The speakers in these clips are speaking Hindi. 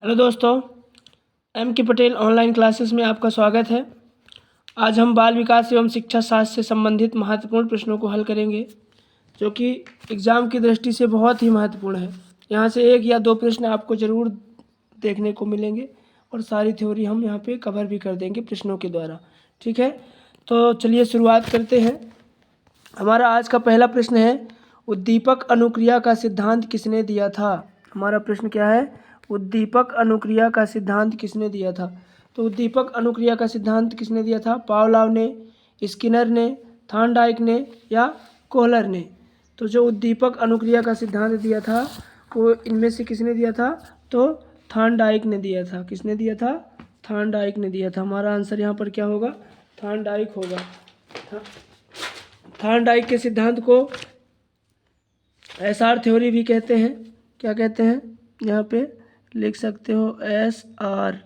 हेलो दोस्तों, एम के पटेल ऑनलाइन क्लासेस में आपका स्वागत है। आज हम बाल विकास एवं शिक्षा शास्त्र से संबंधित महत्वपूर्ण प्रश्नों को हल करेंगे, जो कि एग्ज़ाम की दृष्टि से बहुत ही महत्वपूर्ण है। यहाँ से एक या दो प्रश्न आपको ज़रूर देखने को मिलेंगे और सारी थ्योरी हम यहाँ पे कवर भी कर देंगे प्रश्नों के द्वारा। ठीक है, तो चलिए शुरुआत करते हैं। हमारा आज का पहला प्रश्न है, उद्दीपक अनुक्रिया का सिद्धांत किसने दिया था। हमारा प्रश्न क्या है, उद्दीपक अनुक्रिया का सिद्धांत किसने दिया था। तो उद्दीपक अनुक्रिया का सिद्धांत किसने दिया था, पावलोव ने, स्किनर ने, थॉर्नडाइक ने या कोहलर ने। तो जो उद्दीपक अनुक्रिया का सिद्धांत दिया था वो इनमें से किसने दिया था, तो थॉर्नडाइक ने दिया था। किसने दिया था, थॉर्नडाइक ने दिया था। हमारा आंसर यहाँ पर क्या होगा, थॉर्नडाइक होगा। थॉर्नडाइक के सिद्धांत को एसआर थ्योरी भी कहते हैं। क्या कहते हैं, यहाँ पे लिख सकते हो एसआर,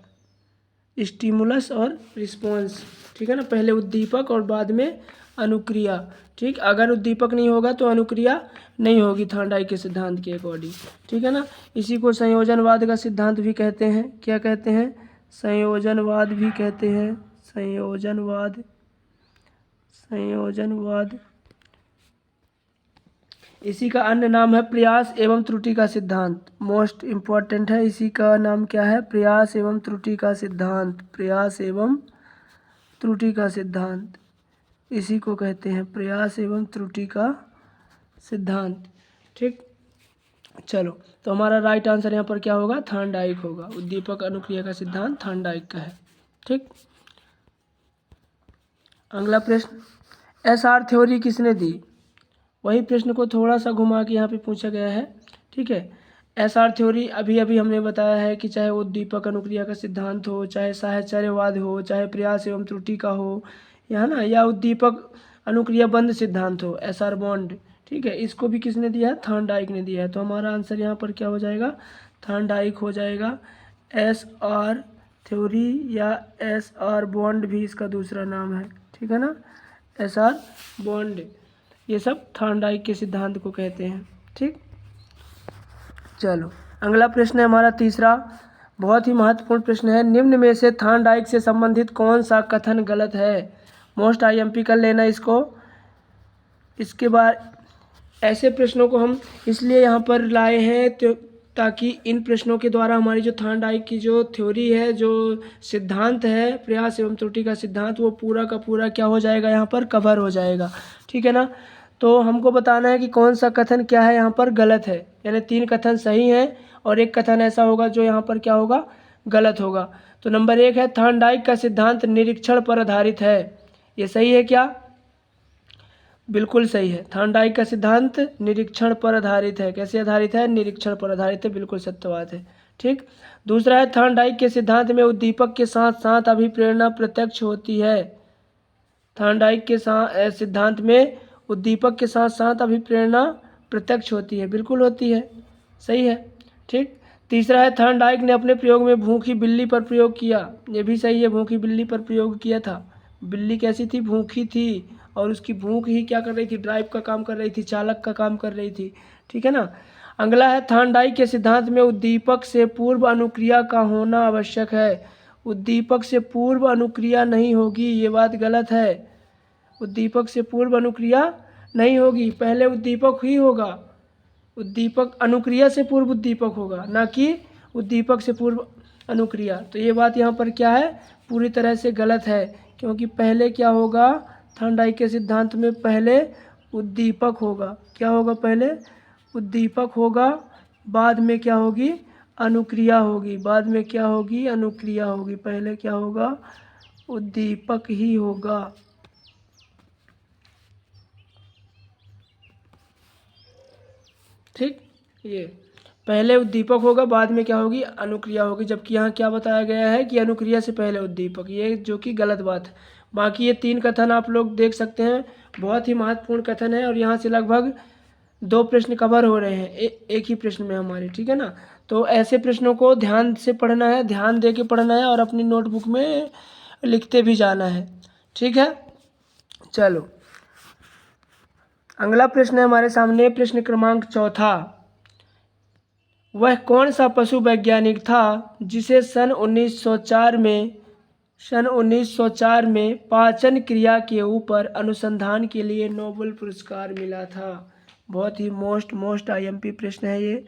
स्टिमुलस और रिस्पॉन्स। ठीक है ना, पहले उद्दीपक और बाद में अनुक्रिया। ठीक, अगर उद्दीपक नहीं होगा तो अनुक्रिया नहीं होगी थॉर्नडाइक के सिद्धांत के अकॉर्डिंग। ठीक है ना, इसी को संयोजनवाद का सिद्धांत भी कहते हैं। क्या कहते हैं, संयोजनवाद भी कहते हैं। संयोजनवाद, संयोजनवाद। इसी का अन्य नाम है प्रयास एवं त्रुटि का सिद्धांत। मोस्ट इम्पॉर्टेंट है, इसी का नाम क्या है, प्रयास एवं त्रुटि का सिद्धांत। प्रयास एवं त्रुटि का सिद्धांत, इसी को कहते हैं प्रयास एवं त्रुटि का सिद्धांत। ठीक, चलो, तो हमारा राइट आंसर यहाँ पर क्या होगा, थॉर्नडाइक होगा। उद्दीपक अनुक्रिया का सिद्धांत थॉर्नडाइक का है। ठीक, अगला प्रश्न, एसआर थ्योरी किसने दी। वही प्रश्न को थोड़ा सा घुमा के यहाँ पे पूछा गया है। ठीक है, एसआर थ्योरी अभी अभी हमने बताया है कि चाहे उद्दीपक अनुक्रिया का सिद्धांत हो, चाहे साहचर्यवाद हो, चाहे प्रयास एवं त्रुटि का हो, या ना, या उद्दीपक अनुक्रिया बंद सिद्धांत हो, एसआर बॉन्ड। ठीक है, इसको भी किसने दिया है, थॉर्नडाइक ने दिया है। तो हमारा आंसर यहाँ पर क्या हो जाएगा, थॉर्नडाइक हो जाएगा। एसआर थ्योरी या एसआर बॉन्ड भी इसका दूसरा नाम है। ठीक है ना, एसआर बॉन्ड, ये सब थॉर्नडाइक के सिद्धांत को कहते हैं। ठीक, चलो, अगला प्रश्न है हमारा तीसरा, बहुत ही महत्वपूर्ण प्रश्न है। निम्न में से थॉर्नडाइक से संबंधित कौन सा कथन गलत है। मोस्ट आईएमपी कर लेना इसको। इसके बाद ऐसे प्रश्नों को हम इसलिए यहाँ पर लाए हैं ताकि इन प्रश्नों के द्वारा हमारी जो थॉर्नडाइक की जो थ्योरी है, जो सिद्धांत है प्रयास एवं त्रुटि का सिद्धांत, वो पूरा का पूरा क्या हो जाएगा, यहाँ पर कवर हो जाएगा। ठीक है ना, तो हमको बताना है कि कौन सा कथन क्या है यहाँ पर गलत है। यानी 3 कथन सही हैं और एक कथन ऐसा होगा जो यहाँ पर क्या होगा, गलत होगा। तो नंबर 1 है, थॉर्नडाइक का सिद्धांत निरीक्षण पर आधारित है। ये सही है क्या, बिल्कुल सही है। थॉर्नडाइक का सिद्धांत निरीक्षण पर आधारित है। कैसे आधारित है, निरीक्षण पर आधारित है, बिल्कुल सत्य बात है। ठीक, दूसरा है, थॉर्नडाइक के सिद्धांत में उद्दीपक के साथ साथ अभिप्रेरणा प्रत्यक्ष होती है। थॉर्नडाइक के सिद्धांत में उद्दीपक के साथ साथ अभिप्रेरणा प्रत्यक्ष होती है, बिल्कुल होती है, सही है। ठीक, तीसरा है, थॉर्नडाइक ने अपने प्रयोग में भूखी बिल्ली पर प्रयोग किया। ये भी सही है, भूखी बिल्ली पर प्रयोग किया था। बिल्ली कैसी थी, भूखी थी, और उसकी भूख ही क्या कर रही थी, ड्राइव का काम कर रही थी, चालक का काम कर रही थी। ठीक है ना, अगला है, थॉर्नडाइक के सिद्धांत में उद्दीपक से पूर्व अनुक्रिया का होना आवश्यक है। उद्दीपक से पूर्व अनुक्रिया नहीं होगी, ये बात गलत है। उद्दीपक से पूर्व अनुक्रिया नहीं होगी, पहले उद्दीपक ही होगा। उद्दीपक अनुक्रिया से पूर्व उद्दीपक होगा, ना कि उद्दीपक से पूर्व अनुक्रिया। तो ये बात यहाँ पर क्या है, पूरी तरह से गलत है, क्योंकि पहले क्या होगा, थॉर्नडाइक के सिद्धांत में पहले उद्दीपक होगा। क्या होगा, पहले उद्दीपक होगा, बाद में क्या होगी, अनुक्रिया होगी। बाद में क्या होगी, अनुक्रिया होगी। पहले क्या होगा, उद्दीपक ही होगा। ठीक, ये पहले उद्दीपक होगा, बाद में क्या होगी, अनुक्रिया होगी। जबकि यहाँ क्या बताया गया है कि अनुक्रिया से पहले उद्दीपक, ये जो कि गलत बात है। बाकी ये 3 कथन आप लोग देख सकते हैं, बहुत ही महत्वपूर्ण कथन है, और यहाँ से लगभग 2 प्रश्न कवर हो रहे हैं एक ही प्रश्न में हमारे। ठीक है ना, तो ऐसे प्रश्नों को ध्यान से पढ़ना है, ध्यान दे के पढ़ना है, और अपनी नोटबुक में लिखते भी जाना है। ठीक है, चलो, अगला प्रश्न है हमारे सामने, प्रश्न क्रमांक 4। वह कौन सा पशु वैज्ञानिक था जिसे सन 1904 में पाचन क्रिया के ऊपर अनुसंधान के लिए नोबेल पुरस्कार मिला था। बहुत ही मोस्ट आईएमपी प्रश्न है ये,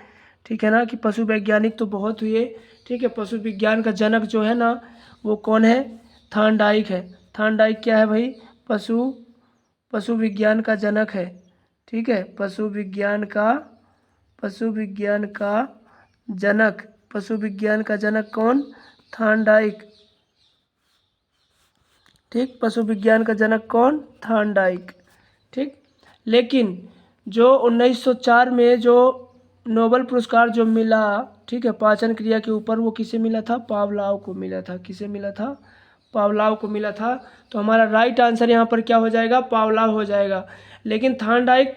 ठीक है ना, कि पशु वैज्ञानिक तो बहुत हुए, ठीक है। पशु विज्ञान का जनक जो है ना वो कौन है? थॉर्नडाइक है। थॉर्नडाइक क्या है भाई? पशु विज्ञान का जनक है, ठीक है। पशु विज्ञान का जनक कौन? थॉर्नडाइक, ठीक। पशु विज्ञान का जनक कौन? थॉर्नडाइक, ठीक। लेकिन जो 1904 में जो नोबेल पुरस्कार जो मिला, ठीक है, पाचन क्रिया के ऊपर, वो किसे मिला था? पावलाव को मिला था। किसे मिला था? पावलाव को मिला था। तो हमारा राइट आंसर यहाँ पर क्या हो जाएगा? पावलाव हो जाएगा। लेकिन थॉर्नडाइक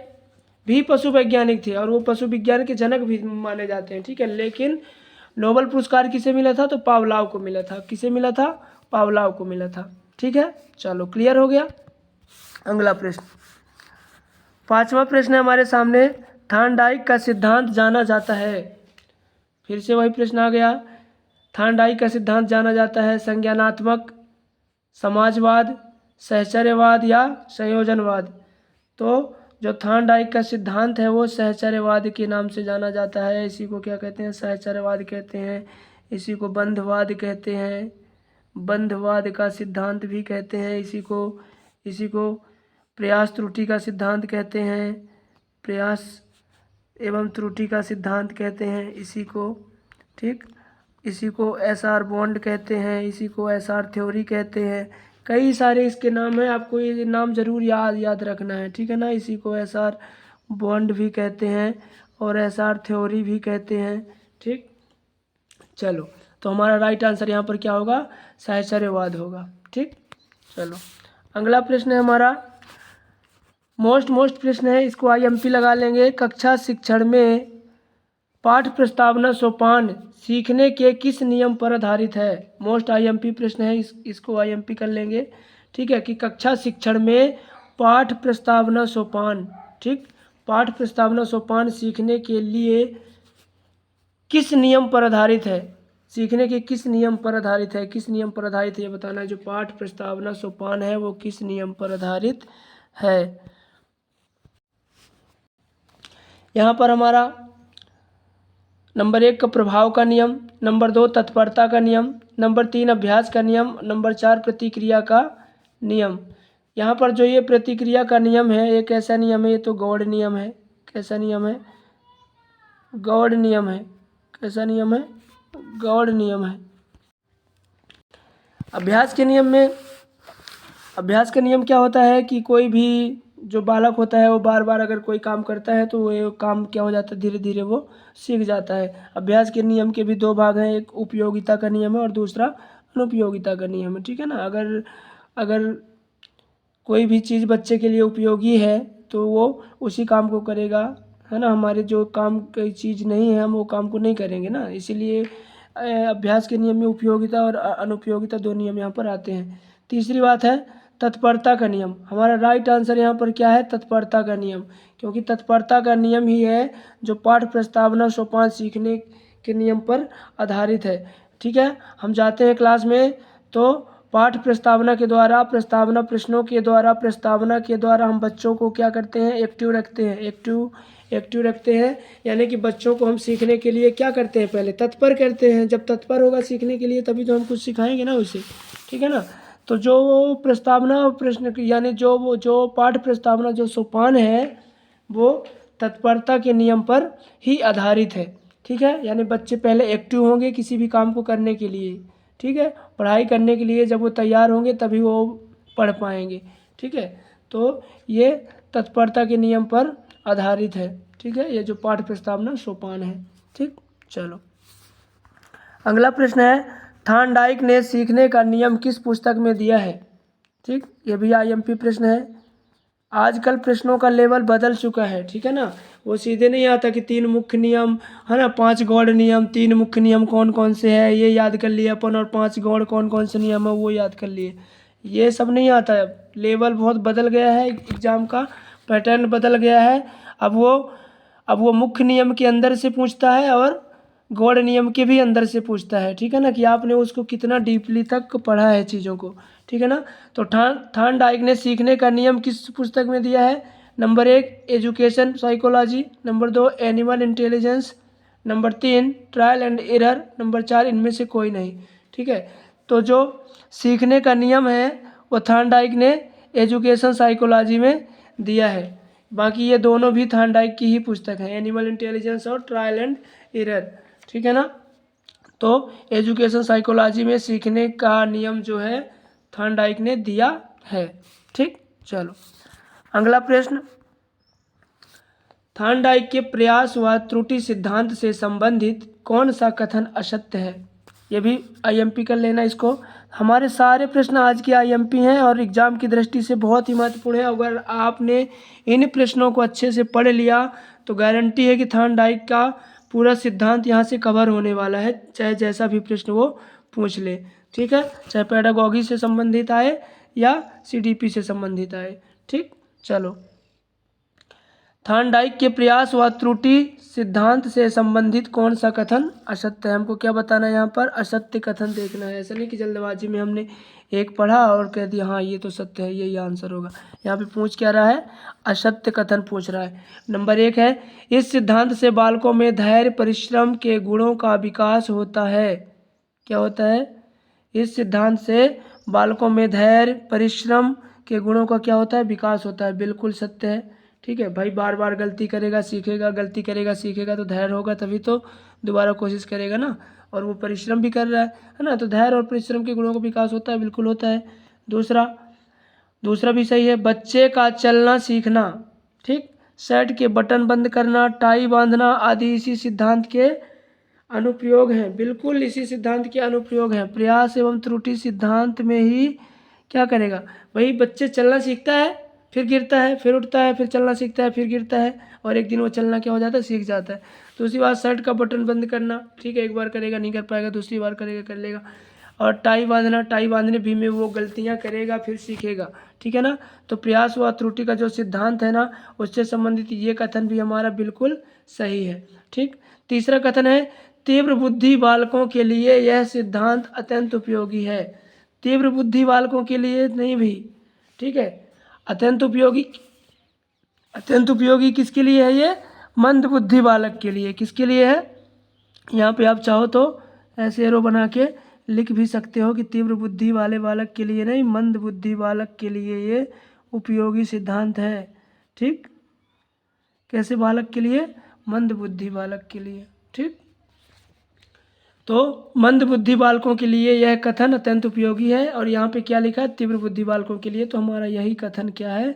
भी पशु वैज्ञानिक थे और वो पशु विज्ञान के जनक भी माने जाते हैं, ठीक है। लेकिन नोबेल पुरस्कार किसे मिला था? तो पावलाव को मिला था। किसे मिला था? पावलाव को मिला था, ठीक है। चलो, क्लियर हो गया। अगला प्रश्न, 5वां प्रश्न है हमारे सामने। थॉर्नडाइक का सिद्धांत जाना जाता है, फिर से वही प्रश्न आ गया। थॉर्नडाइक का सिद्धांत जाना जाता है संज्ञानात्मक समाजवाद, सहचर्यवाद या संयोजनवाद। तो जो थॉर्नडाइक का सिद्धांत है वो सहचर्यवाद के नाम से जाना जाता है। इसी को क्या कहते हैं? सहचर्यवाद कहते हैं। इसी को बंधवाद कहते हैं, बंधवाद का सिद्धांत भी कहते हैं। इसी को प्रयास त्रुटि का सिद्धांत कहते हैं, प्रयास एवं त्रुटि का सिद्धांत कहते हैं इसी को, ठीक। इसी को एसआर बॉन्ड कहते हैं, इसी को एसआर थ्योरी कहते हैं। कई सारे इसके नाम हैं, आपको ये नाम जरूर याद रखना है, ठीक है ना। इसी को एसआर बॉन्ड भी कहते हैं और एसआर थ्योरी भी कहते हैं, ठीक। चलो, तो हमारा राइट आंसर यहाँ पर क्या होगा? सहचर्यवाद होगा, ठीक। चलो, अगला प्रश्न है हमारा मोस्ट प्रश्न है, इसको आईएमपी लगा लेंगे। कक्षा शिक्षण में पाठ प्रस्तावना सोपान सीखने के किस नियम पर आधारित है? मोस्ट आईएमपी प्रश्न है, इसको आईएमपी कर लेंगे, ठीक है। कि कक्षा शिक्षण में पाठ प्रस्तावना सोपान, ठीक, पाठ प्रस्तावना सोपान सीखने के लिए किस नियम पर आधारित है? सीखने के किस नियम पर आधारित है? किस नियम पर आधारित है ये बताना है। जो पाठ प्रस्तावना सोपान है वो किस नियम पर आधारित है? यहाँ पर हमारा नंबर 1 का प्रभाव का नियम, नंबर 2 तत्परता का नियम, नंबर 3 अभ्यास का नियम, नंबर 4 प्रतिक्रिया का नियम। यहाँ पर जो ये प्रतिक्रिया का नियम है, एक ऐसा नियम है, ये तो गॉड नियम है। कैसा नियम है? गॉड नियम है। कैसा नियम है? गॉड नियम है। अभ्यास के नियम में, अभ्यास का नियम क्या होता है कि कोई भी जो बालक होता है वो बार बार अगर कोई काम करता है तो वो काम क्या हो जाता है? धीरे धीरे वो सीख जाता है। अभ्यास के नियम के भी 2 भाग हैं, एक उपयोगिता का नियम है और दूसरा अनुपयोगिता का नियम है, ठीक है ना। अगर कोई भी चीज़ बच्चे के लिए उपयोगी है तो वो उसी काम को करेगा, है ना। हमारे जो काम की चीज़ नहीं है हम वो काम को नहीं करेंगे ना। इसीलिए अभ्यास के नियम में उपयोगिता और अनुपयोगिता 2 नियम यहाँ पर आते हैं। तीसरी बात है तत्परता का नियम। हमारा राइट आंसर यहाँ पर क्या है? तत्परता का नियम, क्योंकि तत्परता का नियम ही है जो पाठ प्रस्तावना सोपान सीखने के नियम पर आधारित है, ठीक है। हम जाते हैं क्लास में तो पाठ प्रस्तावना के द्वारा, प्रस्तावना प्रश्नों के द्वारा, प्रस्तावना के द्वारा हम बच्चों को क्या करते हैं? एक्टिव रखते हैं, एक्टिव रखते हैं। यानी कि बच्चों को हम सीखने के लिए क्या करते हैं? पहले तत्पर करते हैं। जब तत्पर होगा सीखने के लिए तभी तो हम कुछ सिखाएंगे ना उसे, ठीक है ना। तो जो प्रस्तावना प्रश्न यानी जो पाठ प्रस्तावना जो सोपान है वो तत्परता के नियम पर ही आधारित है, ठीक है। यानी बच्चे पहले एक्टिव होंगे किसी भी काम को करने के लिए, ठीक है। पढ़ाई करने के लिए जब वो तैयार होंगे तभी वो पढ़ पाएंगे, ठीक है। तो ये तत्परता के नियम पर आधारित है, ठीक है, ये जो पाठ प्रस्तावना सोपान है, ठीक। चलो, अगला प्रश्न है थॉर्नडाइक ने सीखने का नियम किस पुस्तक में दिया है? ठीक, ये भी आईएमपी प्रश्न है। आजकल प्रश्नों का लेवल बदल चुका है, ठीक है ना। वो सीधे नहीं आता कि 3 मुख्य नियम है ना, 5 गौड़ नियम, 3 मुख्य नियम कौन कौन से हैं ये याद कर लिए अपन, और 5 गौड़ कौन कौन से नियम है वो याद कर लिए। ये सब नहीं आता है। लेवल बहुत बदल गया है, एग्जाम का पैटर्न बदल गया है। अब वो मुख्य नियम के अंदर से पूछता है और गॉड नियम के भी अंदर से पूछता है, ठीक है ना, कि आपने उसको कितना डीपली तक पढ़ा है चीज़ों को, ठीक है ना। तो थॉर्नडाइक ने सीखने का नियम किस पुस्तक में दिया है? Number 1 education psychology, number 2 animal intelligence, number 3 trial and error, number 4 इनमें से कोई नहीं, ठीक है। तो जो सीखने का नियम है वो थॉर्नडाइक ने एजुकेशन साइकोलॉजी में दिया है। बाकी ये दोनों भी थॉर्नडाइक की ही पुस्तक है, एनिमल इंटेलिजेंस और ट्रायल एंड एरर, ठीक है ना। तो एजुकेशन साइकोलॉजी में सीखने का नियम जो है थॉर्नडाइक ने दिया है, ठीक। चलो अगला प्रश्न, थॉर्नडाइक के प्रयास व त्रुटि सिद्धांत से संबंधित कौन सा कथन असत्य है? ये भी आईएमपी कर लेना इसको। हमारे सारे प्रश्न आज के आईएमपी हैं और एग्जाम की दृष्टि से बहुत ही महत्वपूर्ण है। अगर आपने इन प्रश्नों को अच्छे से पढ़ लिया तो गारंटी है कि थॉर्नडाइक का पूरा सिद्धांत यहाँ से कवर होने वाला है, चाहे जैसा भी प्रश्न वो पूछ ले, ठीक है, चाहे पेडागॉगी से संबंधित आए या सीडीपी से संबंधित आए, ठीक। चलो थॉर्नडाइक के प्रयास व त्रुटि सिद्धांत से संबंधित कौन सा कथन असत्य है? हमको क्या बताना है यहाँ पर? असत्य कथन देखना है। ऐसा नहीं कि जल्दबाजी में हमने एक पढ़ा और कह दिया हाँ ये तो सत्य है, यही आंसर होगा। यहाँ पे पूछ क्या रहा है? असत्य कथन पूछ रहा है। नंबर 1 है, इस सिद्धांत से बालकों में धैर्य परिश्रम के गुणों का विकास होता है। क्या होता है? इस सिद्धांत से बालकों में धैर्य परिश्रम के गुणों का क्या होता है? विकास होता है। बिल्कुल सत्य है, ठीक है भाई। बार बार गलती करेगा सीखेगा, गलती करेगा सीखेगा, तो धैर्य होगा तभी तो दोबारा कोशिश करेगा ना। और वो परिश्रम भी कर रहा है ना, तो धैर्य और परिश्रम के गुणों का विकास होता है, बिल्कुल होता है। दूसरा भी सही है, बच्चे का चलना सीखना, ठीक, शर्ट के बटन बंद करना, टाई बांधना आदि इसी सिद्धांत के अनुप्रयोग हैं। बिल्कुल इसी सिद्धांत के अनुप्रयोग हैं। प्रयास एवं त्रुटि सिद्धांत में ही क्या करेगा? वही बच्चे चलना सीखता है, फिर गिरता है, फिर उठता है, फिर चलना सीखता है, फिर गिरता है, और एक दिन वो चलना क्या हो जाता है? सीख जाता है। दूसरी बात, शर्ट का बटन बंद करना, ठीक है, एक बार करेगा नहीं कर पाएगा, दूसरी बार करेगा कर लेगा। और टाई बांधना, टाई बांधने भी में वो गलतियां करेगा फिर सीखेगा, ठीक है ना। तो प्रयास व त्रुटि का जो सिद्धांत है ना, उससे संबंधित ये कथन भी हमारा बिल्कुल सही है, ठीक। तीसरा कथन है, तीव्र बुद्धि बालकों के लिए यह सिद्धांत अत्यंत उपयोगी है। तीव्र बुद्धि बालकों के लिए नहीं भी, ठीक है, अत्यंत उपयोगी किसके लिए है? ये मंद बुद्धि बालक के लिए। किसके लिए है? यहाँ पे आप चाहो तो ऐसे एरो बना के लिख भी सकते हो कि तीव्र बुद्धि वाले बालक के लिए नहीं, मंद बुद्धि बालक के लिए ये उपयोगी सिद्धांत है, ठीक। कैसे बालक के लिए? मंद बुद्धि बालक के लिए, ठीक। तो मंद बुद्धि बालकों के लिए यह कथन अत्यंत उपयोगी है। और यहाँ पे क्या लिखा है? तीव्र बुद्धि बालकों के लिए। तो हमारा यही कथन क्या है?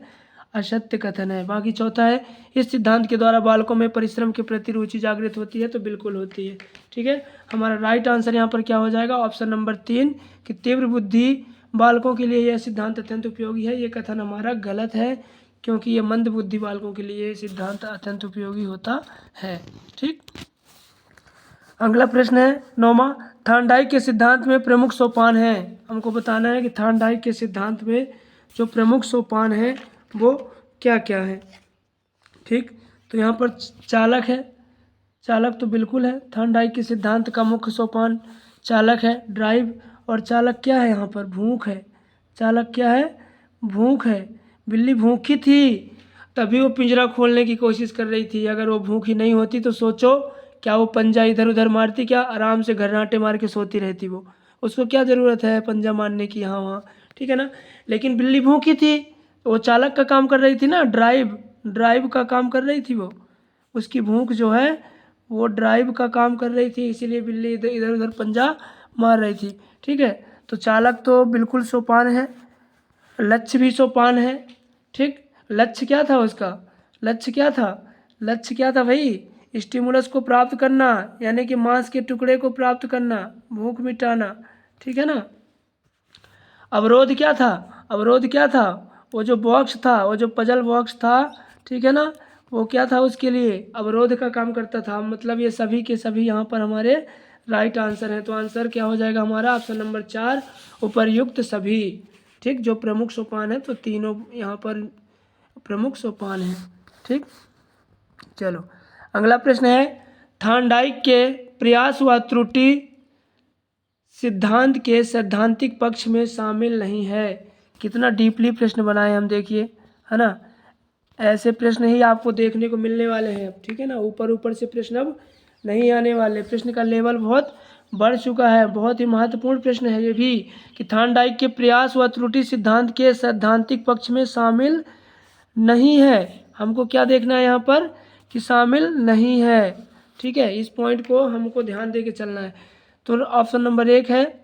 असत्य कथन है। बाकी चौथा है, इस सिद्धांत के द्वारा बालकों में परिश्रम के प्रति रुचि जागृत होती है। तो बिल्कुल होती है, ठीक है। हमारा राइट आंसर यहाँ पर क्या हो जाएगा? ऑप्शन नंबर 3 कि तीव्र बुद्धि बालकों के लिए यह सिद्धांत अत्यंत उपयोगी है। ये कथन हमारा गलत है, क्योंकि ये मंद बुद्धि बालकों के लिए सिद्धांत अत्यंत उपयोगी होता है, ठीक। अगला प्रश्न है 9वां, थॉर्नडाइक के सिद्धांत में प्रमुख सोपान है। हमको बताना है कि थॉर्नडाइक के सिद्धांत में जो प्रमुख सोपान है वो क्या क्या है, ठीक। तो यहाँ पर चालक है, चालक तो बिल्कुल है। थॉर्नडाइक के सिद्धांत का मुख्य सोपान चालक है, ड्राइव। और चालक क्या है? यहाँ पर भूख है। चालक क्या है? भूख है। बिल्ली भूखी थी तभी वो पिंजरा खोलने की कोशिश कर रही थी। अगर वो भूखी नहीं होती तो सोचो, क्या वो पंजा इधर उधर मारती? क्या आराम से घर्राटे मार के सोती रहती वो? उसको क्या ज़रूरत है पंजा मारने की यहाँ वहाँ, ठीक है ना। लेकिन बिल्ली भूखी थी, वो चालक का काम कर रही थी ना, ड्राइव का काम कर रही थी वो। उसकी भूख जो है वो ड्राइव का काम कर रही थी, इसीलिए बिल्ली इधर उधर पंजा मार रही थी, ठीक है। तो चालक तो बिल्कुल सोपान है। लक्ष्य भी सोपान है, ठीक। लक्ष्य क्या था उसका? लक्ष्य क्या था? लक्ष्य क्या था भाई? स्टिमुलस को प्राप्त करना, यानी कि मांस के टुकड़े को प्राप्त करना, भूख मिटाना, ठीक है ना। अवरोध क्या था? अवरोध क्या था? वो जो बॉक्स था, वो जो पजल बॉक्स था, ठीक है ना, वो क्या था? उसके लिए अवरोध का काम करता था। मतलब ये सभी के सभी यहाँ पर हमारे राइट आंसर हैं। तो आंसर क्या हो जाएगा हमारा? ऑप्शन नंबर 4 उपर्युक्त सभी, ठीक। जो प्रमुख सोपान है तो तीनों यहाँ पर प्रमुख सोपान है, ठीक। चलो अगला प्रश्न है, थॉर्नडाइक के प्रयास व त्रुटि सिद्धांत के सैद्धांतिक पक्ष में शामिल नहीं है। कितना डीपली प्रश्न बनाए हम, देखिए, है ना। ऐसे प्रश्न ही आपको देखने को मिलने वाले हैं अब, ठीक है ना। ऊपर ऊपर से प्रश्न अब नहीं आने वाले। प्रश्न का लेवल बहुत बढ़ चुका है। बहुत ही महत्वपूर्ण प्रश्न है ये भी कि थार्नडाइक के प्रयास व त्रुटि सिद्धांत के सैद्धांतिक पक्ष में शामिल नहीं है। हमको क्या देखना है यहाँ पर कि शामिल नहीं है, ठीक है। इस पॉइंट को हमको ध्यान दे के चलना है। तो ऑप्शन नंबर 1 है,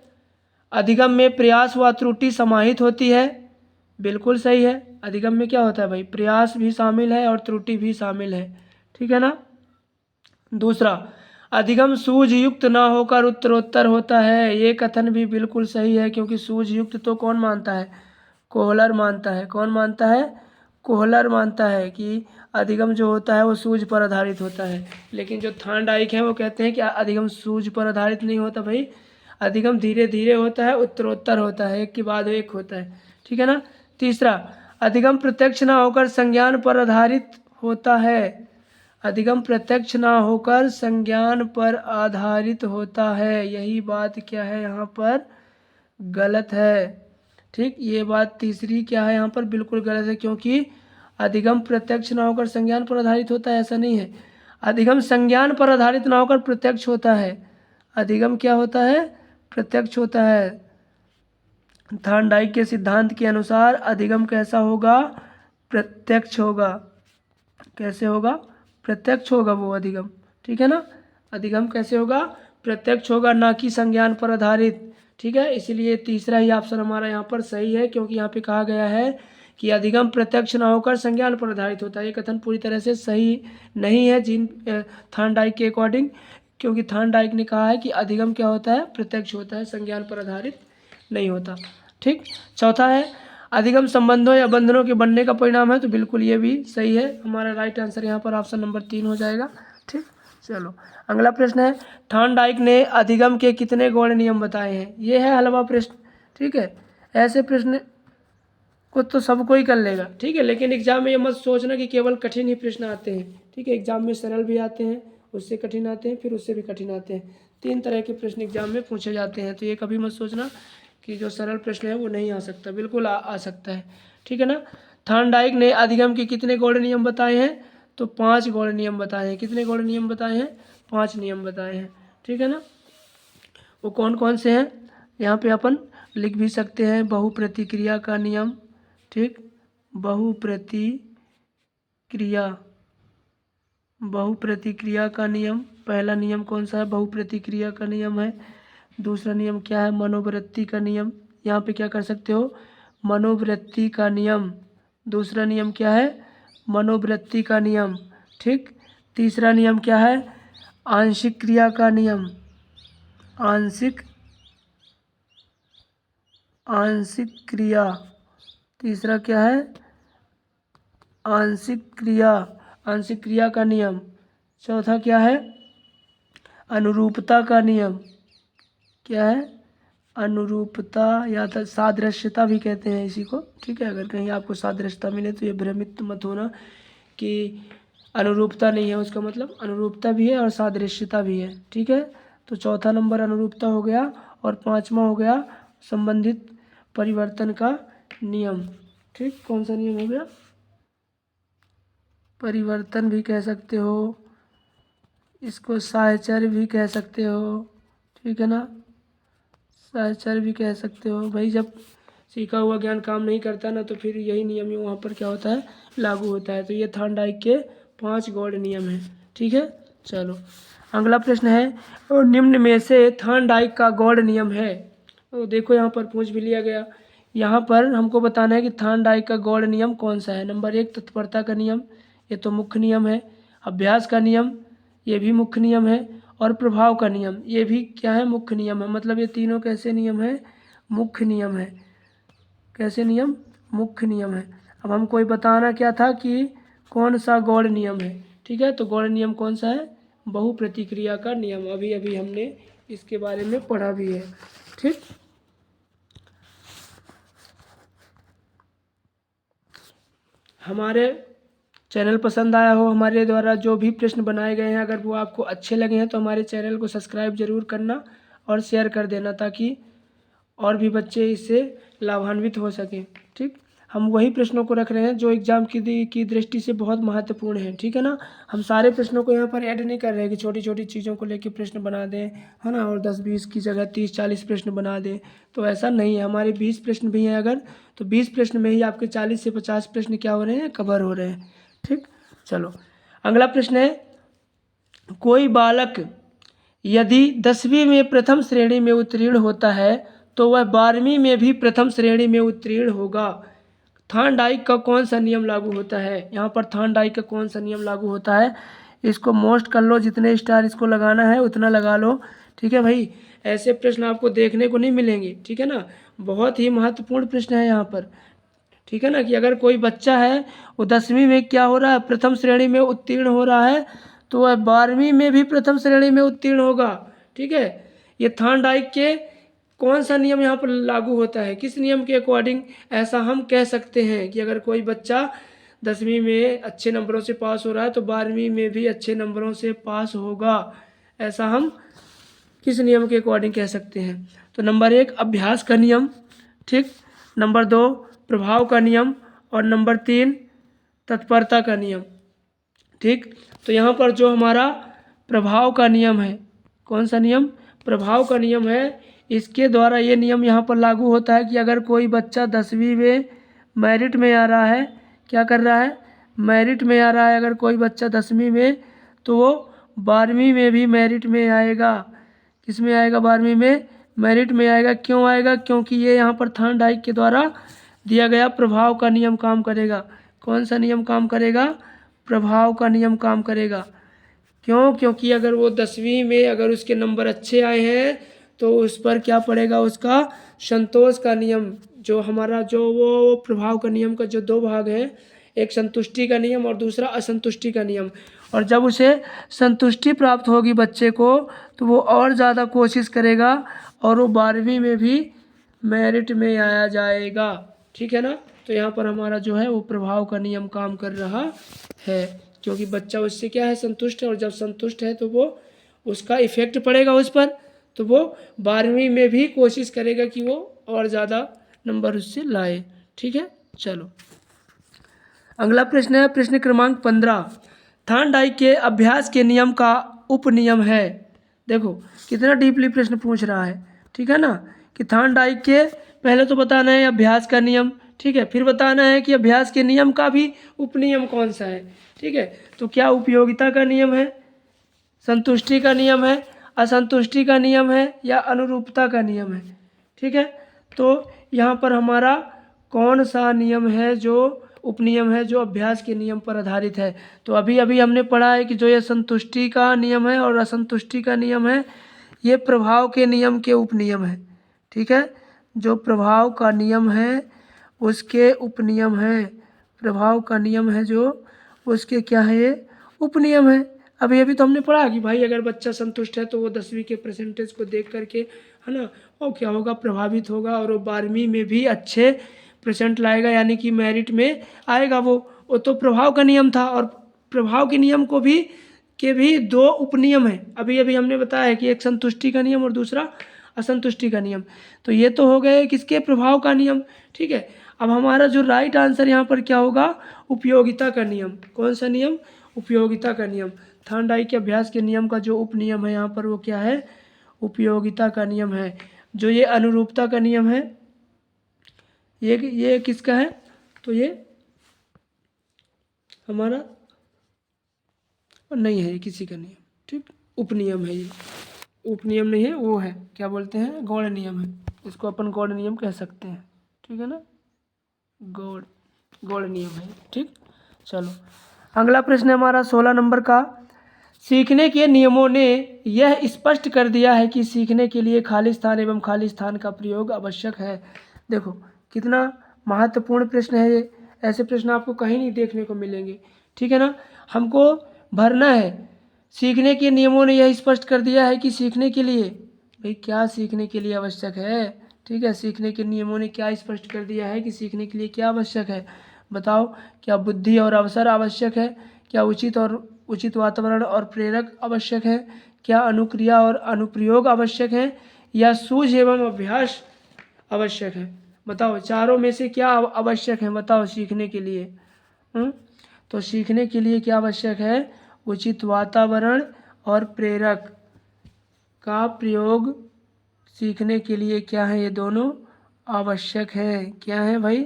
अधिगम में प्रयास व त्रुटि समाहित होती है। बिल्कुल सही है। अधिगम में क्या होता है भाई, प्रयास भी शामिल है और त्रुटि भी शामिल है, ठीक है ना। दूसरा, अधिगम सूझ युक्त ना होकर उत्तरोत्तर होता है। ये कथन भी बिल्कुल सही है, क्योंकि सूझ युक्त तो कौन मानता है, कोहलर मानता है। कौन मानता है, कोहलर मानता है कि अधिगम जो होता है वो सूझ पर आधारित होता है। लेकिन जो थार्नडाइक है वो कहते हैं कि अधिगम सूझ पर आधारित नहीं होता भाई, अधिगम धीरे धीरे होता है, उत्तरोत्तर होता है, एक के बाद एक होता है, ठीक है ना। तीसरा, अधिगम प्रत्यक्ष ना होकर संज्ञान पर आधारित होता है। अधिगम प्रत्यक्ष ना होकर संज्ञान पर आधारित होता है। यही बात क्या है यहाँ पर, गलत है, ठीक। ये बात तीसरी क्या है यहाँ पर, बिल्कुल गलत है, क्योंकि अधिगम प्रत्यक्ष ना होकर संज्ञान पर आधारित होता है, ऐसा नहीं है। अधिगम संज्ञान पर आधारित ना होकर प्रत्यक्ष होता है। अधिगम क्या होता है, प्रत्यक्ष होता है। थार्नडाइक के सिद्धांत के अनुसार अधिगम कैसा होगा, प्रत्यक्ष होगा। कैसे होगा, प्रत्यक्ष होगा वो अधिगम, ठीक है ना। अधिगम कैसे होगा, प्रत्यक्ष होगा, ना कि संज्ञान पर आधारित, ठीक है। इसीलिए तीसरा ही ऑप्शन हमारा यहाँ पर सही है, क्योंकि यहाँ पे कहा गया है कि अधिगम प्रत्यक्ष ना होकर संज्ञान पर आधारित होता है। ये कथन पूरी तरह से सही नहीं है जिन थार्नडाइक के अकॉर्डिंग, क्योंकि थार्नडाइक ने कहा है कि अधिगम क्या होता है, प्रत्यक्ष होता है, संज्ञान पर आधारित नहीं होता, ठीक। चौथा है, अधिगम संबंधों या बंधनों के बनने का परिणाम है। तो बिल्कुल ये भी सही है। हमारा राइट आंसर यहाँ पर ऑप्शन नंबर 3 हो जाएगा, ठीक। चलो अगला प्रश्न है, थार्नडाइक ने अधिगम के कितने गौण नियम बताए हैं। ये है हलवा प्रश्न, ठीक है। ऐसे प्रश्न को तो सब कोई कर लेगा, ठीक है। लेकिन एग्जाम में ये मत सोचना कि केवल कठिन ही प्रश्न आते हैं, ठीक है। एग्जाम में सरल भी आते हैं, उससे कठिन आते हैं, फिर उससे भी कठिन आते हैं। 3 तरह के प्रश्न एग्जाम में पूछे जाते हैं। तो ये कभी मत सोचना कि जो सरल प्रश्न है वो नहीं आ सकता, बिल्कुल आ सकता है, ठीक है ना। थार्नडाइक ने अधिगम के कितने गौण नियम बताए हैं, तो 5 गौण नियम बताए हैं। कितने गौण नियम बताए हैं, 5 नियम बताए हैं, ठीक है ना। वो कौन कौन से हैं, यहाँ पे अपन लिख भी सकते हैं। बहुप्रतिक्रिया का नियम, ठीक, बहुप्रतिक्रिया का नियम। पहला नियम कौन सा है, बहुप्रतिक्रिया का नियम है। दूसरा नियम क्या है, मनोवृत्ति का नियम। यहाँ पे क्या कर सकते हो, मनोवृत्ति का नियम। दूसरा नियम क्या है, मनोवृत्ति का नियम, ठीक। तीसरा नियम क्या है, आंशिक क्रिया का नियम। आंशिक क्रिया। तीसरा क्या है, आंशिक क्रिया का नियम। चौथा क्या है, अनुरूपता का नियम। क्या है, अनुरूपता या तो सादृश्यता भी कहते हैं इसी को, ठीक है। अगर कहीं आपको सादृश्यता मिले तो ये भ्रमित मत होना कि अनुरूपता नहीं है, उसका मतलब अनुरूपता भी है और सादृश्यता भी है, ठीक है। तो चौथा नंबर अनुरूपता हो गया, और 5वां हो गया संबंधित परिवर्तन का नियम, ठीक। कौन सा नियम हो गया, परिवर्तन भी कह सकते हो, इसको साहचर्य भी कह सकते हो, ठीक है ना। साहचर्य भी कह सकते हो भाई। जब सीखा हुआ ज्ञान काम नहीं करता ना, तो फिर यही नियम ही वहाँ पर क्या होता है, लागू होता है। तो ये थार्नडाइक के 5 गौण नियम हैं, ठीक है। चलो अगला प्रश्न है, और निम्न में से थार्नडाइक का गौण नियम है। तो देखो यहाँ पर पूछ भी लिया गया। यहाँ पर हमको बताना है कि थार्नडाइक का गौण नियम कौन सा है। नंबर 1 तत्परता का नियम, ये तो मुख्य नियम है। अभ्यास का नियम, ये भी मुख्य नियम है। और प्रभाव का नियम, ये भी क्या है, मुख्य नियम है। मतलब ये तीनों कैसे नियम है, मुख्य नियम है। कैसे नियम, मुख्य नियम है। अब हमको ये बताना क्या था कि कौन सा गौण नियम है, ठीक है। तो गौण नियम कौन सा है, बहुप्रतिक्रिया का नियम। अभी अभी हमने इसके बारे में पढ़ा भी है, ठीक। हमारे चैनल पसंद आया हो, हमारे द्वारा जो भी प्रश्न बनाए गए हैं अगर वो आपको अच्छे लगे हैं तो हमारे चैनल को सब्सक्राइब ज़रूर करना और शेयर कर देना, ताकि और भी बच्चे इससे लाभान्वित हो सकें। ठीक, हम वही प्रश्नों को रख रहे हैं जो एग्ज़ाम की दृष्टि से बहुत महत्वपूर्ण है। ठीक है ना, हम सारे प्रश्नों को यहाँ पर ऐड नहीं कर रहे हैं कि छोटी छोटी चीज़ों को लेकर प्रश्न बना दें, है ना, और 10-20 की जगह 30-40 प्रश्न बना दें, तो ऐसा नहीं है। हमारे 20 प्रश्न भी हैं अगर, तो 20 प्रश्न में ही आपके 40 से 50 प्रश्न क्या हो रहे हैं, कवर हो रहे हैं। ठीक, चलो अगला प्रश्न है, कोई बालक यदि 10वीं में प्रथम श्रेणी में उत्तीर्ण होता है तो वह 12वीं में भी प्रथम श्रेणी में उत्तीर्ण होगा। थॉर्नडाइक का कौन सा नियम लागू होता है? यहाँ पर थॉर्नडाइक का कौन सा नियम लागू होता है? इसको मोस्ट कर लो, जितने स्टार इसको लगाना है उतना लगा लो। ठीक है भाई, ऐसे प्रश्न आपको देखने को नहीं मिलेंगे। ठीक है ना, बहुत ही महत्वपूर्ण प्रश्न है यहाँ पर। ठीक है ना, कि अगर कोई बच्चा है वो 10वीं में क्या हो रहा है, प्रथम श्रेणी में उत्तीर्ण हो रहा है, तो वह 12वीं में भी प्रथम श्रेणी में उत्तीर्ण होगा। ठीक है, ये थॉर्नडाइक के कौन सा नियम यहाँ पर लागू होता है, किस नियम के अकॉर्डिंग ऐसा हम कह सकते हैं कि अगर कोई बच्चा 10वीं में अच्छे नंबरों से पास हो रहा है तो 12वीं में भी अच्छे नंबरों से पास होगा, ऐसा हम किस नियम के अकॉर्डिंग कह सकते हैं? तो नंबर 1 अभ्यास का नियम, ठीक, नंबर 2 प्रभाव का नियम, और नंबर 3 तत्परता का नियम। ठीक, तो यहाँ पर जो हमारा प्रभाव का नियम है, कौन सा नियम? प्रभाव का नियम है। इसके द्वारा ये नियम यहाँ पर लागू होता है कि अगर कोई बच्चा 10वीं में मेरिट में आ रहा है, क्या कर रहा है, मेरिट में आ रहा है, अगर कोई बच्चा 10वीं में, तो वो 12वीं में भी मेरिट में आएगा। किस में आएगा? 12वीं में मेरिट में आएगा। क्यों आएगा? क्योंकि ये यहाँ पर थॉर्नडाइक के द्वारा दिया गया प्रभाव का नियम काम करेगा। कौन सा नियम काम करेगा? प्रभाव का नियम काम करेगा। क्यों? क्योंकि अगर वो 10वीं में अगर उसके नंबर अच्छे आए हैं तो उस पर क्या पड़ेगा? उसका संतोष का नियम, जो हमारा जो वो प्रभाव का नियम का जो 2 भाग हैं, एक संतुष्टि का नियम और दूसरा असंतुष्टि का नियम। और जब उसे संतुष्टि प्राप्त होगी बच्चे को तो वो और ज़्यादा कोशिश करेगा और वो 12वीं में भी मेरिट में आया जाएगा। ठीक है ना, तो यहाँ पर हमारा जो है वो प्रभाव का नियम काम कर रहा है, क्योंकि बच्चा उससे क्या है, संतुष्ट है, और जब संतुष्ट है तो वो उसका इफेक्ट पड़ेगा उस पर, तो वो 12वीं में भी कोशिश करेगा कि वो और ज़्यादा नंबर उससे लाए। ठीक है, चलो अगला प्रश्न है, प्रश्न क्रमांक 15, थॉर्नडाइक के अभ्यास के नियम का उपनियम है। देखो कितना डीपली प्रश्न पूछ रहा है। ठीक है ना, कि थॉर्नडाइक के पहले तो बताना है अभ्यास का नियम, ठीक है, फिर बताना है कि अभ्यास के नियम का भी उपनियम कौन सा है। ठीक है, तो क्या उपयोगिता का नियम है, संतुष्टि का नियम है, असंतुष्टि का नियम है, या अनुरूपता का नियम है? ठीक है, तो यहाँ पर हमारा कौन सा नियम है जो उपनियम है जो अभ्यास के नियम पर आधारित है? तो अभी अभी हमने पढ़ा है कि जो ये संतुष्टि का नियम है और असंतुष्टि का नियम है, ये प्रभाव के नियम के उपनियम है। ठीक है, जो प्रभाव का नियम है उसके उपनियम है, प्रभाव का नियम है जो उसके क्या है, ये उपनियम है। अभी अभी तो हमने पढ़ा कि भाई अगर बच्चा संतुष्ट है तो वो 10वीं के परसेंटेज को देख करके, है ना, वो क्या होगा, प्रभावित होगा, और वो 12वीं में भी अच्छे परसेंट लाएगा, यानी कि मेरिट में आएगा। वो तो प्रभाव का नियम था, और प्रभाव के नियम को भी के भी 2 उपनियम है। अभी अभी हमने बताया है कि एक संतुष्टि का नियम और दूसरा असंतुष्टि का नियम। तो ये तो हो गए किसके? प्रभाव का नियम। ठीक है, अब हमारा जो राइट आंसर यहाँ पर क्या होगा? उपयोगिता का नियम। कौन सा नियम? उपयोगिता का नियम। थॉर्नडाइक के अभ्यास के नियम का जो उपनियम है यहाँ पर वो क्या है? उपयोगिता का नियम है। जो ये अनुरूपता का नियम है, ये किसका है? तो ये हमारा नहीं है, ये किसी का नियम। ठीक, उपनियम है, ये उपनियम नहीं है, वो है क्या बोलते हैं, गौड़ नियम है। इसको अपन गौड़ नियम कह सकते हैं। ठीक है ना, गौड़ नियम है। ठीक, चलो अगला प्रश्न है हमारा 16 नंबर का, सीखने के नियमों ने यह स्पष्ट कर दिया है कि सीखने के लिए खाली स्थान एवं खाली स्थान का प्रयोग आवश्यक है। देखो कितना महत्वपूर्ण प्रश्न है ये, ऐसे प्रश्न आपको कहीं नहीं देखने को मिलेंगे। ठीक है ना, हमको भरना है, सीखने के नियमों ने यह स्पष्ट कर दिया है कि सीखने के लिए, भाई क्या सीखने के लिए आवश्यक है? ठीक है, सीखने के नियमों ने क्या स्पष्ट कर दिया है कि सीखने के लिए क्या आवश्यक है? बताओ, क्या बुद्धि और अवसर आवश्यक है, क्या उचित वातावरण और प्रेरक आवश्यक है, क्या अनुक्रिया और अनुप्रयोग आवश्यक है, या सूझ एवं अभ्यास आवश्यक है। बताओ चारों में से क्या आवश्यक है, बताओ सीखने के लिए। तो सीखने के लिए क्या आवश्यक है, उचित वातावरण और प्रेरक का प्रयोग सीखने के लिए क्या है, ये दोनों आवश्यक है। क्या है भाई,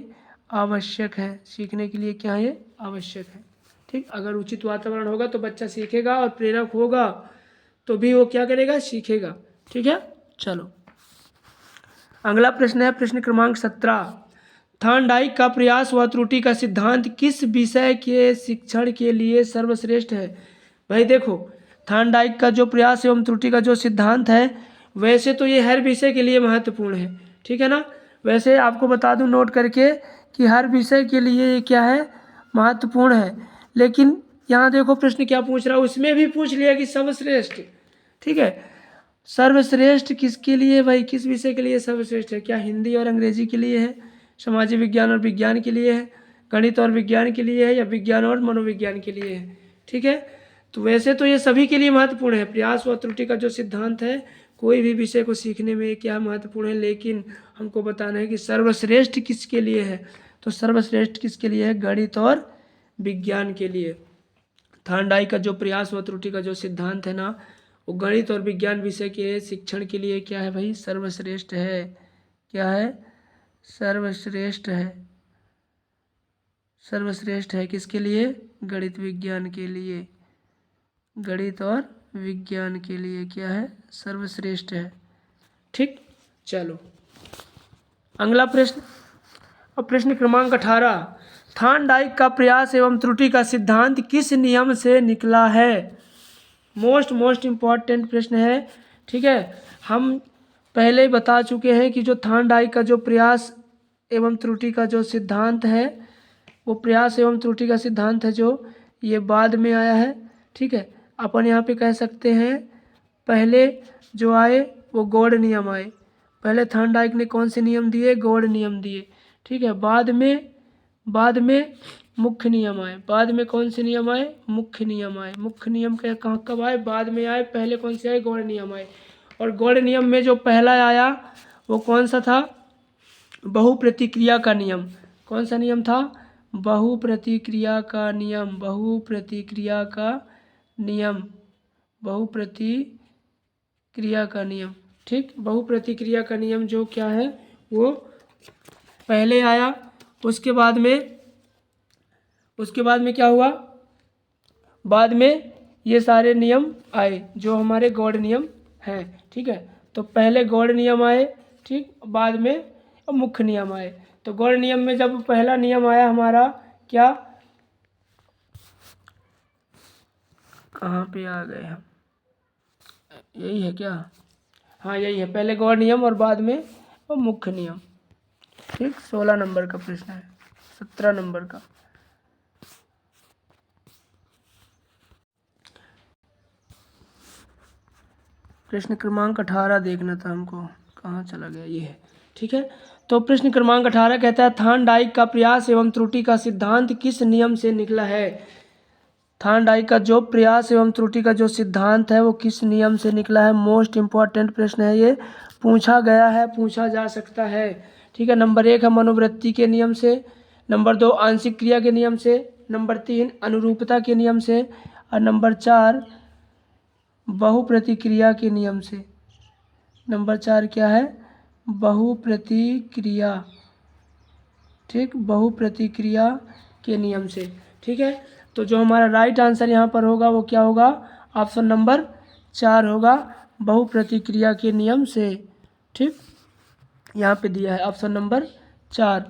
आवश्यक है। सीखने के लिए क्या है, ये आवश्यक है। ठीक, अगर उचित वातावरण होगा तो बच्चा सीखेगा, और प्रेरक होगा तो भी वो क्या करेगा, सीखेगा। ठीक है, चलो अगला प्रश्न है प्रश्न क्रमांक 17। थॉर्नडाइक का प्रयास व त्रुटि का सिद्धांत किस विषय के शिक्षण के लिए सर्वश्रेष्ठ है। भाई देखो, थॉर्नडाइक का जो प्रयास एवं त्रुटि का जो सिद्धांत है, वैसे तो ये हर विषय के लिए महत्वपूर्ण है, ठीक है ना। वैसे आपको बता दूं नोट करके कि हर विषय के लिए ये क्या है, महत्वपूर्ण है। लेकिन यहाँ देखो प्रश्न क्या पूछ रहा है, उसमें भी पूछ लिया कि सर्वश्रेष्ठ। ठीक है, सर्वश्रेष्ठ किसके लिए भाई, किस विषय के लिए सर्वश्रेष्ठ है। क्या हिंदी और अंग्रेजी के लिए है, सामाजिक विज्ञान और विज्ञान के लिए है, गणित और विज्ञान के लिए है, या विज्ञान और मनोविज्ञान के लिए है। ठीक है, तो वैसे तो ये सभी के लिए महत्वपूर्ण है। प्रयास व त्रुटि का जो सिद्धांत है, कोई भी विषय को सीखने में क्या महत्वपूर्ण है, लेकिन हमको बताना है कि सर्वश्रेष्ठ किसके लिए है। तो सर्वश्रेष्ठ किसके लिए है, गणित और विज्ञान के लिए। थॉर्नडाइक का जो प्रयास व त्रुटि का जो सिद्धांत है ना, वो गणित और विज्ञान विषय के शिक्षण के लिए क्या है भाई, सर्वश्रेष्ठ है। क्या है, सर्वश्रेष्ठ है। सर्वश्रेष्ठ है किसके लिए, गणित विज्ञान के लिए। गणित और विज्ञान के लिए क्या है, सर्वश्रेष्ठ है। ठीक, चलो अगला प्रश्न। अब प्रश्न क्रमांक 18। थॉर्नडाइक का प्रयास एवं त्रुटि का सिद्धांत किस नियम से निकला है। मोस्ट इम्पॉर्टेंट प्रश्न है। ठीक है, हम पहले ही बता चुके हैं कि जो थॉर्नडाइक का जो प्रयास एवं त्रुटि का जो सिद्धांत है, वो प्रयास एवं त्रुटि का सिद्धांत है जो ये बाद में आया है। ठीक है, अपन यहाँ पे कह सकते हैं पहले जो आए वो गॉड नियम आए। पहले थॉर्नडाइक ने कौन से नियम दिए, गॉड नियम दिए। ठीक है, बाद में मुख्य नियम आए। बाद में कौन से नियम आए, मुख्य नियम आए। मुख्य नियम के कहाँ कब आए, बाद में आए। पहले कौन से आए, गौड़ नियम आए। और गौड़ नियम में जो पहला आया वो कौन सा था, बहुप्रतिक्रिया का नियम। कौन सा नियम था, बहुप्रतिक्रिया का नियम। बहुप्रतिक्रिया का नियम, बहुप्रतिक्रिया का नियम। ठीक, बहुप्रतिक्रिया का नियम जो क्या है वो पहले आया। उसके बाद में क्या हुआ, बाद में ये सारे नियम आए जो हमारे गॉड नियम हैं। ठीक है, तो पहले गॉड नियम आए, ठीक, बाद में मुख्य नियम आए। तो गॉड नियम में जब पहला नियम आया हमारा, क्या, कहाँ पे आ गए हम, यही है क्या, हाँ यही है, पहले गॉड नियम और बाद में मुख्य नियम। ठीक, 16 नंबर का प्रश्न है, 17 नंबर का। प्रश्न क्रमांक 18 देखना था हमको, कहाँ चला गया, ये है। ठीक है, तो प्रश्न क्रमांक 18 कहता है थॉर्नडाइक का प्रयास एवं त्रुटि का सिद्धांत किस नियम से निकला है। थॉर्नडाइक का जो प्रयास एवं त्रुटि का जो सिद्धांत है वो किस नियम से निकला है। मोस्ट इम्पॉर्टेंट प्रश्न है ये, पूछा गया है, पूछा जा सकता है। ठीक है, नंबर 1 है मनोवृत्ति के नियम से, नंबर 2 आंशिक क्रिया के नियम से, नंबर 3 अनुरूपता के नियम से, और नंबर 4 बहुप्रतिक्रिया के नियम से। नंबर 4 क्या है, बहुप्रतिक्रिया। ठीक, बहुप्रतिक्रिया के नियम से। ठीक है, तो जो हमारा राइट आंसर यहाँ पर होगा वो क्या होगा, ऑप्शन नंबर 4 होगा, बहुप्रतिक्रिया के नियम से। ठीक, यहाँ पे दिया है ऑप्शन नंबर 4।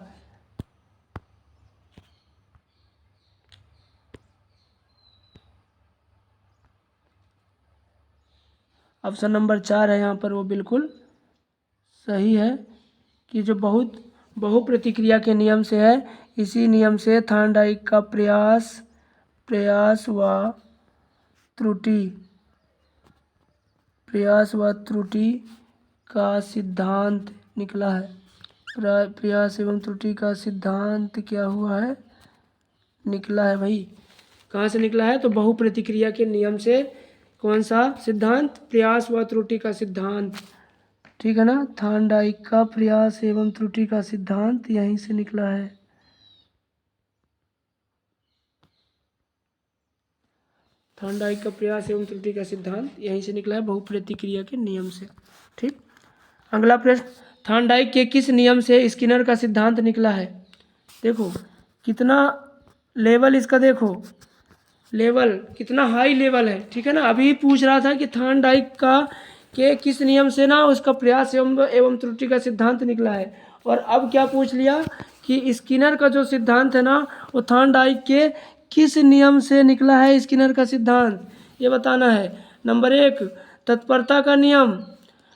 ऑप्शन नंबर 4 है यहाँ पर, वो बिल्कुल सही है कि जो बहुप्रतिक्रिया के नियम से है। इसी नियम से थॉर्नडाइक का प्रयास व त्रुटि का सिद्धांत निकला है। प्रयास एवं त्रुटि का सिद्धांत क्या हुआ है, निकला है भाई। कहाँ से निकला है? तो बहुप्रतिक्रिया के नियम से। कौन सा सिद्धांत? प्रयास व त्रुटि का सिद्धांत, ठीक है ना। थार्नडाइक का प्रयास एवं त्रुटि का सिद्धांत यहीं से निकला है। थार्नडाइक का प्रयास एवं त्रुटि का सिद्धांत यहीं से निकला है, बहुप्रतिक्रिया के नियम से। ठीक। अगला प्रश्न, थार्नडाइक के किस नियम से स्किनर का सिद्धांत निकला है? देखो कितना लेवल इसका, देखो लेवल कितना हाई लेवल है, ठीक है ना। अभी पूछ रहा था कि थार्नडाइक का के किस नियम से ना उसका प्रयास एवं त्रुटि का सिद्धांत निकला है, और अब क्या पूछ लिया कि स्किनर का जो सिद्धांत है ना वो थार्नडाइक के किस नियम से निकला है। स्किनर का सिद्धांत ये बताना है। नंबर 1 तत्परता का नियम,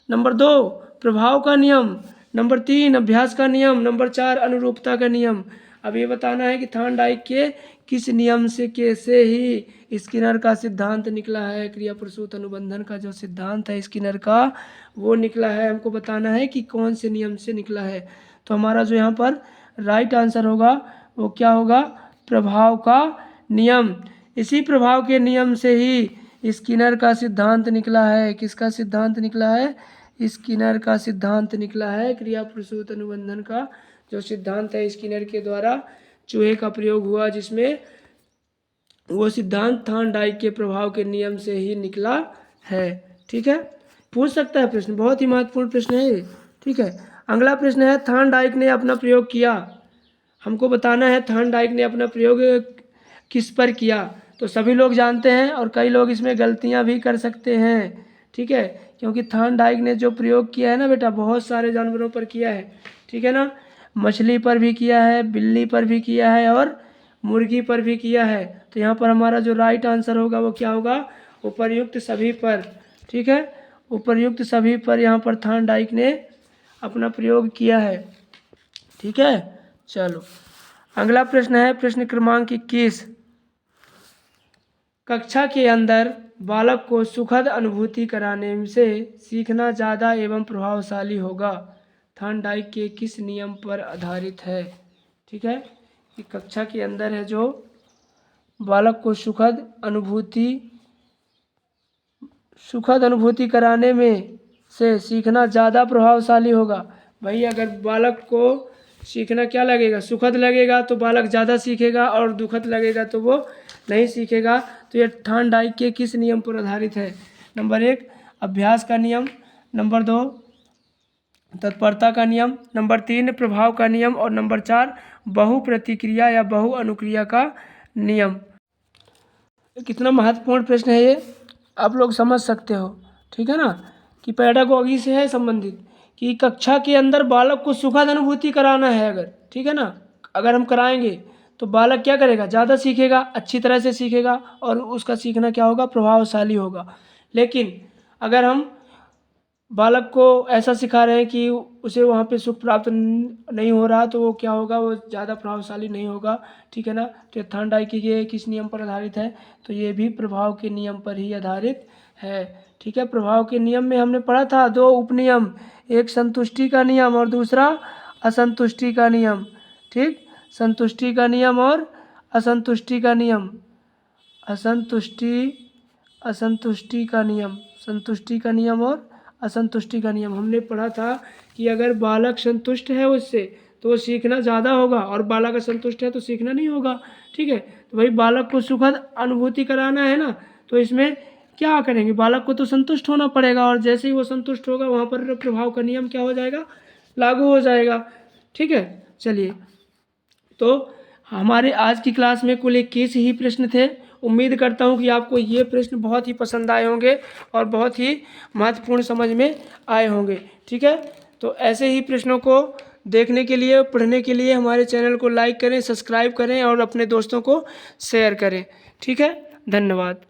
नंबर 2 प्रभाव का नियम, नंबर 3 अभ्यास का नियम, नंबर 4 अनुरूपता का नियम। अब ये बताना है कि थार्नडाइक के किस नियम से कैसे ही स्किनर का सिद्धांत निकला है। क्रिया प्रसूत अनुबंधन का जो सिद्धांत है स्किनर का वो निकला है। हमको बताना है कि कौन से नियम से निकला है। तो हमारा जो यहाँ पर राइट आंसर होगा वो क्या होगा? प्रभाव का नियम। इसी प्रभाव के नियम से ही स्किनर का सिद्धांत निकला है। किसका सिद्धांत निकला है? स्किनर का सिद्धांत निकला है। क्रिया प्रसूत अनुबंधन का जो सिद्धांत है स्किनर के द्वारा चूहे का प्रयोग हुआ, जिसमें वो सिद्धांत थार्नडाइक के प्रभाव के नियम से ही निकला है। ठीक है, पूछ सकता है प्रश्न, बहुत ही महत्वपूर्ण प्रश्न है ये। ठीक है, अगला प्रश्न है थार्नडाइक ने अपना प्रयोग किया। हमको बताना है थार्नडाइक ने अपना प्रयोग किस पर किया। तो सभी लोग जानते हैं और कई लोग इसमें गलतियां भी कर सकते हैं। ठीक है, क्योंकि थार्नडाइक ने जो प्रयोग किया है ना बेटा, बहुत सारे जानवरों पर किया है। ठीक है ना, मछली पर भी किया है, बिल्ली पर भी किया है और मुर्गी पर भी किया है। तो यहाँ पर हमारा जो राइट आंसर होगा वो क्या होगा? उपर्युक्त सभी पर। ठीक है, उपर्युक्त सभी पर यहाँ पर थार्नडाइक ने अपना प्रयोग किया है। ठीक है, चलो अगला प्रश्न है प्रश्न क्रमांक 21। कक्षा के अंदर बालक को सुखद अनुभूति कराने से सीखना ज़्यादा एवं प्रभावशाली होगा। थार्नडाइक के किस नियम पर आधारित है? ठीक है, कि कक्षा के अंदर है जो बालक को सुखद अनुभूति कराने में से सीखना ज़्यादा प्रभावशाली होगा। भाई अगर बालक को सीखना क्या लगेगा? सुखद लगेगा तो बालक ज़्यादा सीखेगा, और दुखद लगेगा तो वो नहीं सीखेगा। तो ये थार्नडाइक के किस नियम पर आधारित है? नंबर 1 अभ्यास का नियम, नंबर 2 तत्परता का नियम, नंबर 3 प्रभाव का नियम, और नंबर 4 बहुप्रतिक्रिया या बहुअनुक्रिया का नियम। कितना महत्वपूर्ण प्रश्न है ये, आप लोग समझ सकते हो। ठीक है ना, कि पेडागोगी से है संबंधित, कि कक्षा के अंदर बालक को सुखद अनुभूति कराना है अगर, ठीक है ना, अगर हम कराएंगे तो बालक क्या करेगा? ज़्यादा सीखेगा, अच्छी तरह से सीखेगा, और उसका सीखना क्या होगा? प्रभावशाली होगा। लेकिन अगर हम बालक को ऐसा सिखा रहे हैं कि उसे वहाँ पे सुख प्राप्त नहीं हो रहा, तो वो क्या होगा? वो ज़्यादा प्रभावशाली नहीं होगा। ठीक है ना, तो थार्नडाइक के ये किस नियम पर आधारित है? तो ये भी प्रभाव के नियम पर ही आधारित है। ठीक है, प्रभाव के नियम में हमने पढ़ा था 2 उपनियम, एक संतुष्टि का नियम और दूसरा असंतुष्टि का नियम। ठीक, संतुष्टि का नियम और असंतुष्टि का नियम, असंतुष्टि का नियम, संतुष्टि का नियम और असंतुष्टि का नियम हमने पढ़ा था कि अगर बालक संतुष्ट है उससे तो वो सीखना ज़्यादा होगा, और बालक असंतुष्ट है तो सीखना नहीं होगा। ठीक है, तो भाई बालक को सुखद अनुभूति कराना है ना, तो इसमें क्या करेंगे? बालक को तो संतुष्ट होना पड़ेगा, और जैसे ही वो संतुष्ट होगा वहाँ पर प्रभाव का नियम क्या हो जाएगा? लागू हो जाएगा। ठीक है, चलिए, तो हमारे आज की क्लास में कुल 21 ही प्रश्न थे। उम्मीद करता हूँ कि आपको ये प्रश्न बहुत ही पसंद आए होंगे और बहुत ही महत्वपूर्ण समझ में आए होंगे। ठीक है, तो ऐसे ही प्रश्नों को देखने के लिए, पढ़ने के लिए हमारे चैनल को लाइक करें, सब्सक्राइब करें और अपने दोस्तों को शेयर करें। ठीक है, धन्यवाद।